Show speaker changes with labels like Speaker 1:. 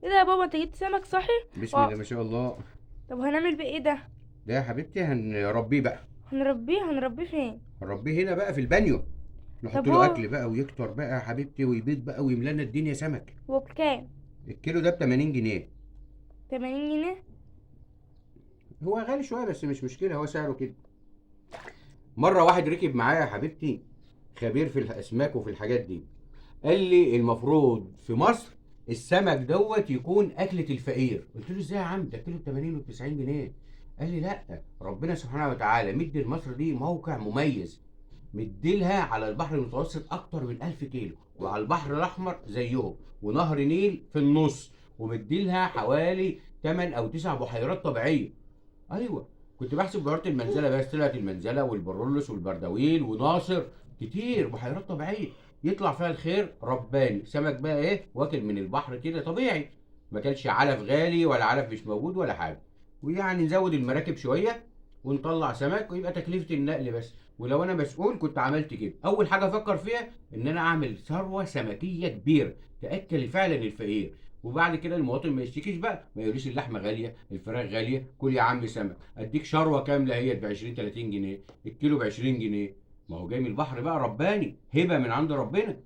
Speaker 1: ايه ده يا بابا، انت جبت سمك صحي؟
Speaker 2: بسم
Speaker 1: اه.
Speaker 2: الله ما شاء الله.
Speaker 1: طب هنعمل بيه ايه ده؟
Speaker 2: ده يا حبيبتي هنربيه بقى.
Speaker 1: هنربيه فين؟
Speaker 2: هنربيه هنا بقى في البانيو. نحط
Speaker 1: طب
Speaker 2: له
Speaker 1: هو
Speaker 2: اكل بقى ويكتر بقى يا حبيبتي ويبيض بقى ويملانا الدنيا سمك.
Speaker 1: هو بكام؟
Speaker 2: الكيلو ده ب 80 جنيه.
Speaker 1: 80 جنيه؟
Speaker 2: هو غالي شويه بس مش مشكله، هو سعره كده. مره واحد ركب معايا يا حبيبتي، خبير في الاسماك وفي الحاجات دي، قال لي المفروض في مصر السمك دوت يكون اكله الفقير. قلت له ازاي يا عم، ده كيلو ب 80 و 90 جنيه. قال لي لا، ربنا سبحانه وتعالى مدي لمصر دي موقع مميز، مديلها على البحر المتوسط اكتر من 1000 كيلو، وعلى البحر الاحمر زيهم، ونهر نيل في النص، ومديلها حوالي 8 او 9 بحيرات طبيعيه. ايوه. كنت بحسب بحيره المنزله بس، طلعت المنزله والبرولوس والبردويل وناصر، كتير بحيرات طبيعيه يطلع فيها الخير رباني. سمك بقى ايه، واكل من البحر كده طبيعي، ما كانش علف غالي ولا علف مش موجود ولا حاجه. ويعني نزود المراكب شويه ونطلع سمك ويبقى تكلفه النقل بس. ولو انا مسؤول كنت عملت كده، اول حاجه افكر فيها ان انا اعمل ثروه سمكيه كبيره تاكل فعلا الفقير. وبعد كده المواطن ما يشتكيش بقى، ما يقوليش اللحمه غاليه الفراخ غاليه، كل يا عم سمك اديك شروه كامله هي ب 20 30 جنيه، الكيلو ب 20 جنيه. ما هو جاي من البحر بقى رباني، هبه من عند ربنا.